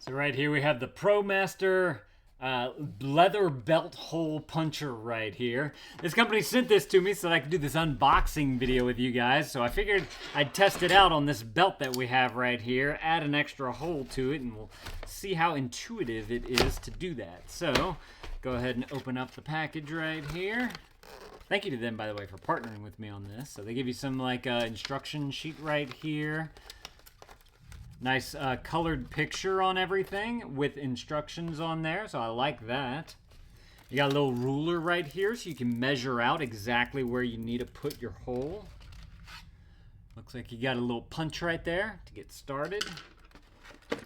So right here we have the ProMaster leather belt hole puncher right here. This company sent this to me so that I could do this unboxing video with you guys. So I figured I'd test it out on this belt that we have right here, add an extra hole to it, and we'll see how intuitive it is to do that. So go ahead and open up the package right here. Thank you to them, by the way, for partnering with me on this. So they give you some like instruction sheet right here. Nice colored picture on everything with instructions on there, so I like that. You got a little ruler right here so you can measure out exactly where you need to put your hole. Looks like you got a little punch right there to get started. You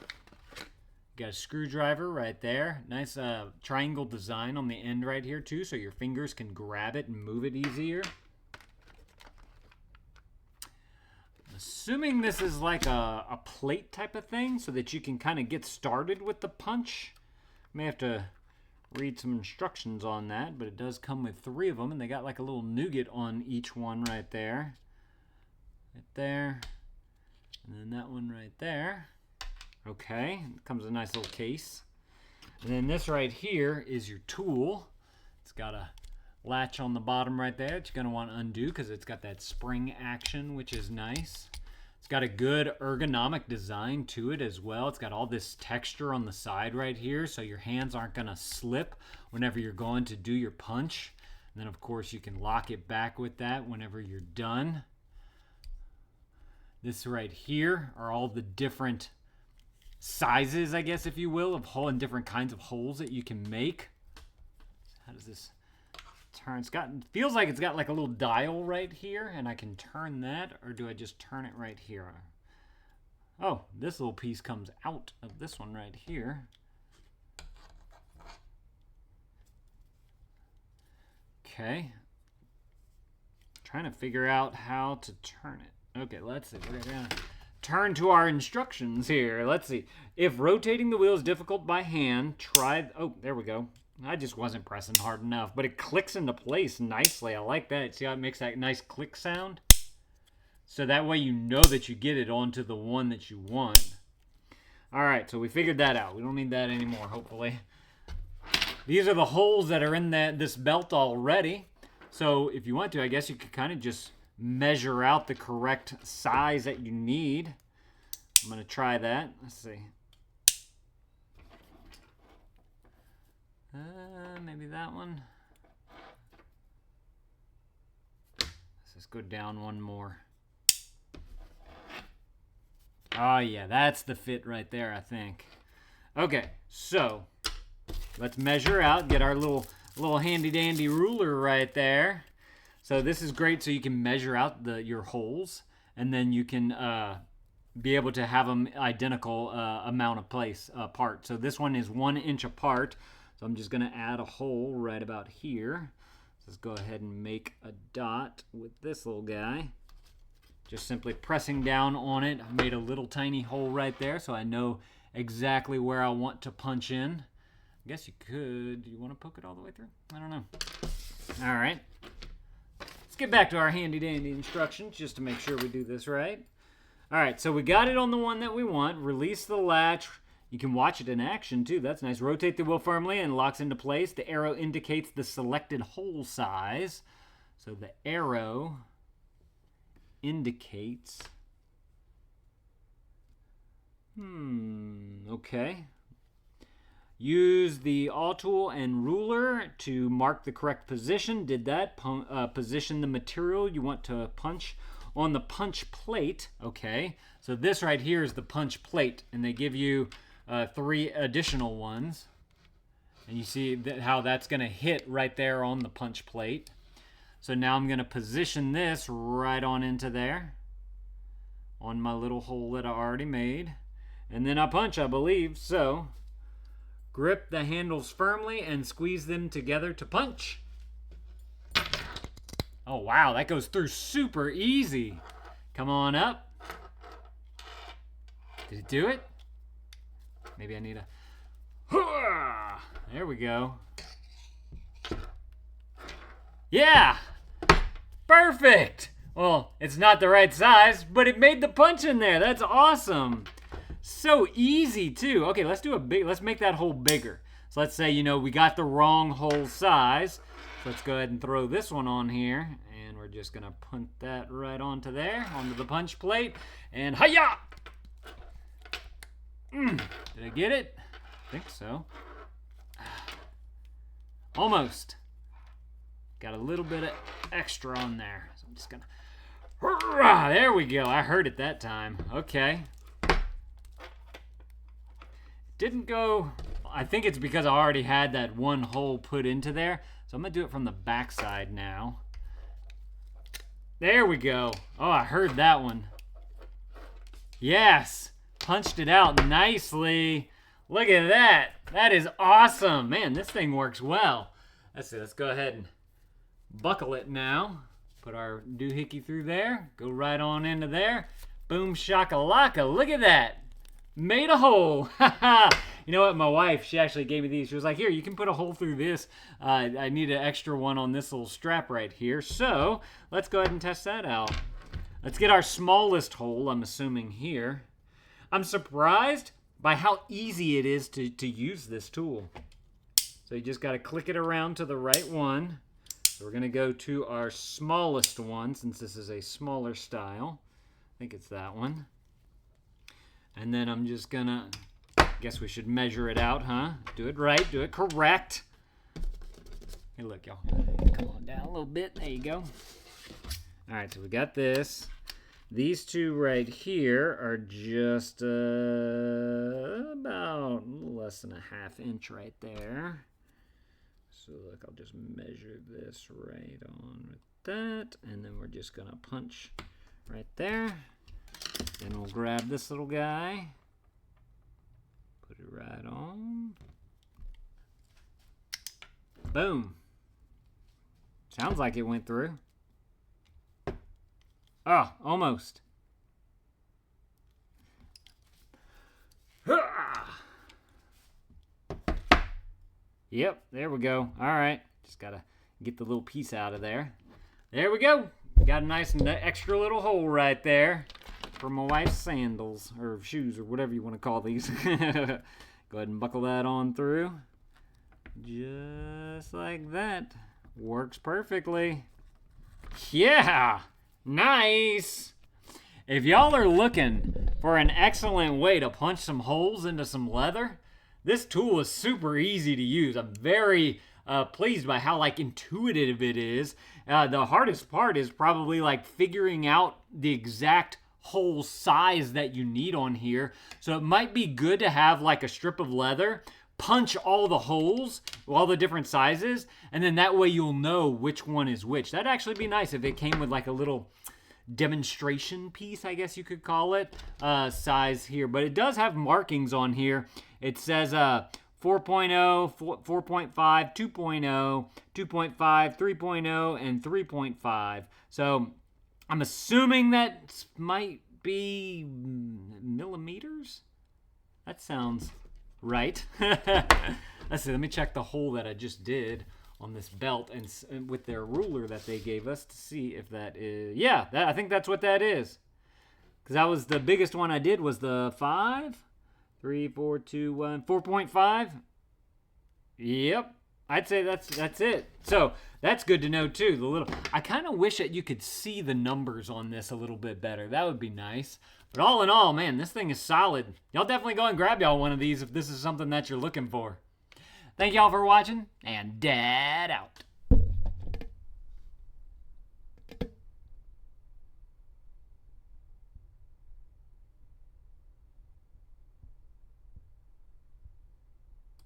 got a screwdriver right there. Nice triangle design on the end right here too, so your fingers can grab it and move it easier. Assuming this is like a plate type of thing so that you can kind of get started with the punch. May have to read some instructions on that, but it does come with 3 of them, and they got like a little nougat on each one right there. Right there. And then that one right there. Okay, it comes in a nice little case. And then this right here is your tool. It's got a latch on the bottom right there that you're going to want to undo because it's got that spring action, which is nice. It's got a good ergonomic design to it as well. It's got all this texture on the side right here so your hands aren't going to slip whenever you're going to do your punch. And then of course you can lock it back with that whenever you're done. This right here are all the different sizes, I guess if you will, of hole and different kinds of holes that you can make. How does this turn? Feels like it's got like a little dial right here, and I can turn that, or do I just turn it right here? Oh, this little piece comes out of this one right here. Okay. Trying to figure out how to turn it. Okay, let's see. We're gonna turn to our instructions here. Let's see. If rotating the wheel is difficult by hand, try... Oh, there we go. I just wasn't pressing hard enough, but it clicks into place nicely. I like that. See how it makes that nice click sound? So that way you know that you get it onto the one that you want. All right, so we figured that out. We don't need that anymore, hopefully. These are the holes that are in this belt already. So if you want to, I guess you could kind of just measure out the correct size that you need. I'm going to try that. Let's see. Maybe that one. Let's just go down one more. Oh yeah, that's the fit right there, I think. Okay, so let's measure out, get our little handy dandy ruler right there. So this is great so you can measure out your holes, and then you can be able to have them identical amount of place apart. So this one is 1 inch apart. So I'm just going to add a hole right about here. Let's go ahead and make a dot with this little guy. Just simply pressing down on it. I made a little tiny hole right there so I know exactly where I want to punch in. I guess you could. Do you want to poke it all the way through? I don't know. All right. Let's get back to our handy dandy instructions just to make sure we do this right. All right, so we got it on the one that we want. Release the latch. You can watch it in action too. That's nice. Rotate the wheel firmly and it locks into place. The arrow indicates the selected hole size. So the arrow indicates... Okay. Use the awl tool and ruler to mark the correct position. Did that. Position the material you want to punch on the punch plate. Okay. So this right here is the punch plate, and they give you 3 additional ones, and you see how that's going to hit right there on the punch plate. So now I'm going to position this right on into there on my little hole that I already made, and then I punch, I believe. So grip the handles firmly and squeeze them together to punch. Oh wow, that goes through super easy. Come on up. Did it do it? Maybe I need a... There we go. Yeah! Perfect! Well, it's not the right size, but it made the punch in there. That's awesome. So easy too. Okay, let's make that hole bigger. So let's say, we got the wrong hole size. So let's go ahead and throw this one on here. And we're just gonna punt that right onto there, onto the punch plate. And hi-ya! Did I get it? I think so. Almost. Got a little bit of extra on there. So I'm just gonna, there we go. I heard it that time. Okay. Didn't go, I think it's because I already had that one hole put into there. So I'm gonna do it from the back side now. There we go. Oh, I heard that one. Yes. Punched it out nicely. Look at that. That is awesome. Man, this thing works well. Let's see. Let's go ahead and buckle it now. Put our doohickey through there. Go right on into there. Boom shakalaka. Look at that. Made a hole. You know what? My wife, she actually gave me these. She was like, here, you can put a hole through this. I need an extra one on this little strap right here. So let's go ahead and test that out. Let's get our smallest hole, I'm assuming here. I'm surprised by how easy it is to use this tool. So you just got to click it around to the right one. So we're going to go to our smallest one, since this is a smaller style. I think it's that one. And then I'm just going to, guess we should measure it out, huh? Do it right, do it correct. Hey, look, y'all. Come on down a little bit. There you go. All right, so we got this. These two right here are just about less than a ½ inch right there. So look, I'll just measure this right on with that. And then we're just going to punch right there. Then we'll grab this little guy. Put it right on. Boom. Sounds like it went through. Oh, almost. Yep, there we go. All right, just gotta get the little piece out of there. There we go. Got a nice extra little hole right there for my wife's sandals, or shoes, or whatever you want to call these. Go ahead and buckle that on through. Just like that. Works perfectly. Yeah! Nice! If y'all are looking for an excellent way to punch some holes into some leather, this tool is super easy to use. I'm very pleased by how intuitive it is. The hardest part is probably figuring out the exact hole size that you need on here. So it might be good to have a strip of leather, punch all the holes, all the different sizes, and then that way you'll know which one is which. That'd actually be nice if it came with a little demonstration piece, I guess you could call it, size here. But it does have markings on here. It says 4.0, 4.5, 2.0, 2.5, 3.0, and 3.5. So I'm assuming that might be millimeters? That sounds right. Let's see, let me check the hole that I just did on this belt and with their ruler that they gave us to see if that is, yeah, I think that's what that is. Because that was the biggest one I did was the 4.5. Yep, I'd say that's it. So that's good to know too. The little, I kind of wish that you could see the numbers on this a little bit better. That would be nice. But all in all, man, this thing is solid. Y'all definitely go and grab y'all one of these if this is something that you're looking for. Thank y'all for watching, and Dad out.